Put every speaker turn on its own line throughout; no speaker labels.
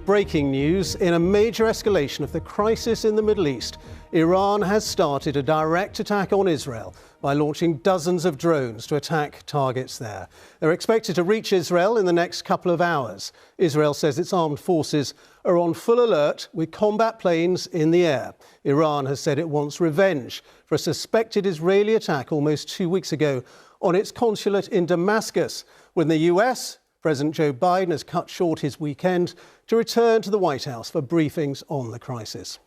with breaking news. In a major escalation of the crisis in the Middle East, Iran has started a direct attack on Israel by launching dozens of drones to attack targets there. They're expected to reach Israel in the next couple of hours. Israel says its armed forces are on full alert with combat planes in the air. Iran has said it wants revenge for a suspected Israeli attack almost 2 weeks ago on its consulate in Damascus, when the US, President Joe Biden, has cut short his weekend to return to the White House for briefings on the crisis.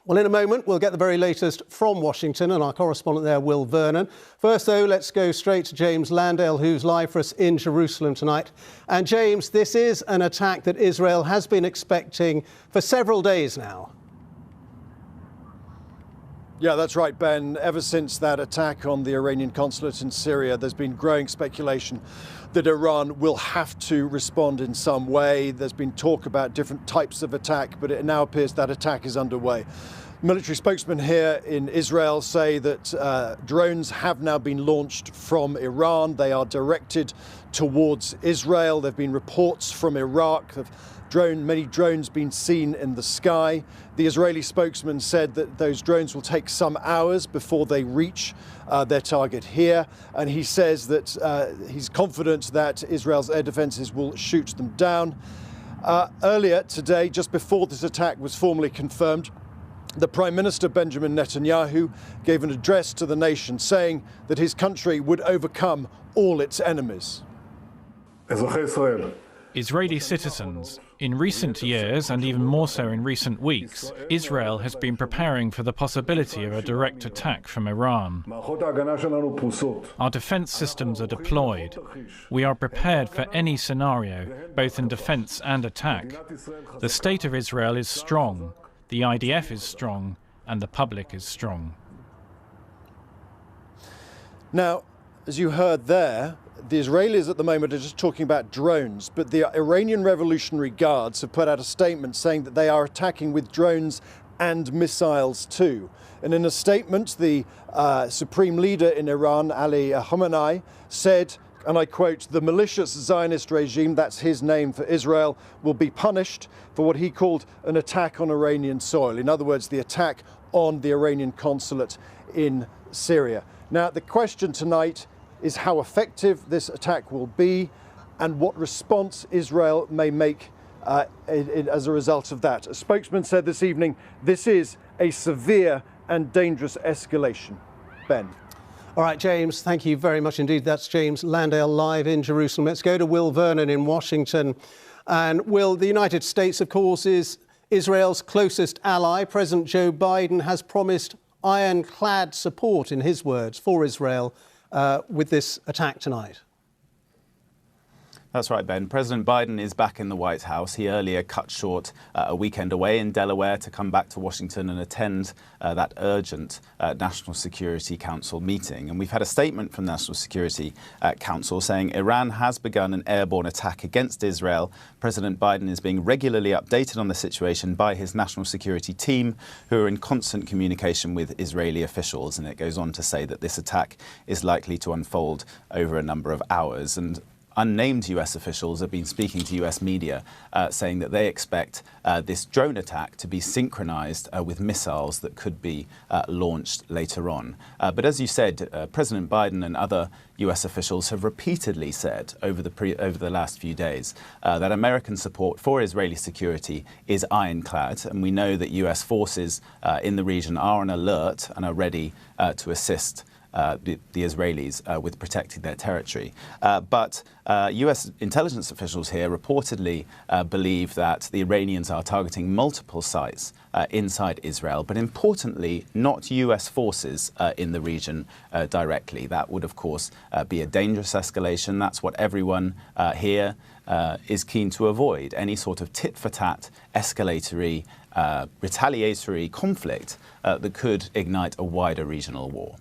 Well, in a moment, we'll get the very latest from Washington and our correspondent there, Will Vernon. First, though, let's go straight to James Landale, who's live for us in Jerusalem tonight. And James, this is an attack that Israel has been expecting for several days now.
Yeah, that's right, Ben. Ever since that attack on the Iranian consulate in Syria, there's been growing speculation that Iran will have to respond in some way. There's been talk about different types of attack, but it now appears that attack is underway. Military spokesmen here in Israel say that drones have now been launched from Iran. They are directed towards Israel. There have been reports from Iraq of many drones being seen in the sky. The Israeli spokesman said that those drones will take some hours before they reach their target here. And he says that he's confident that Israel's air defenses will shoot them down. Earlier today, just before this attack was formally confirmed, the Prime Minister Benjamin Netanyahu gave an address to the nation saying that his country would overcome all its enemies.
Israeli citizens. In recent years, and even more so in recent weeks, Israel has been preparing for the possibility of a direct attack from Iran. Our defense systems are deployed. We are prepared for any scenario, both in defense and attack. The state of Israel is strong, the IDF is strong, and the public is strong.
Now, as you heard there, the Israelis at the moment are just talking about drones, but the Iranian Revolutionary Guards have put out a statement saying that they are attacking with drones and missiles too. And in a statement, the supreme leader in Iran, Ali Khamenei, said, and I quote, "The malicious Zionist regime," that's his name for Israel, "will be punished for what he called an attack on Iranian soil." In other words, the attack on the Iranian consulate in Syria. Now, the question tonight is how effective this attack will be and what response Israel may make as a result of that. A spokesman said this evening, this is a severe and dangerous escalation. Ben.
All right, James, thank you very much indeed. That's James Landale live in Jerusalem. Let's go to Will Vernon in Washington. And Will, the United States, of course, is Israel's closest ally. President Joe Biden has promised ironclad support, in his words, for Israel with this attack tonight.
That's right, Ben. President Biden is back in the White House. He earlier cut short a weekend away in Delaware to come back to Washington and attend that urgent National Security Council meeting. And we've had a statement from the National Security Council saying Iran has begun an airborne attack against Israel. President Biden is being regularly updated on the situation by his national security team, who are in constant communication with Israeli officials. And it goes on to say that this attack is likely to unfold over a number of hours. And unnamed US officials have been speaking to US media saying that they expect this drone attack to be synchronized with missiles that could be launched later on. But as you said, President Biden and other US officials have repeatedly said over the last few days that American support for Israeli security is ironclad. And we know that US forces in the region are on alert and are ready to assist the Israelis with protecting their territory. But US intelligence officials here reportedly believe that the Iranians are targeting multiple sites inside Israel, but importantly, not US forces in the region directly. That would, of course, be a dangerous escalation. That's what everyone here is keen to avoid, any sort of tit-for-tat, escalatory, retaliatory conflict that could ignite a wider regional war.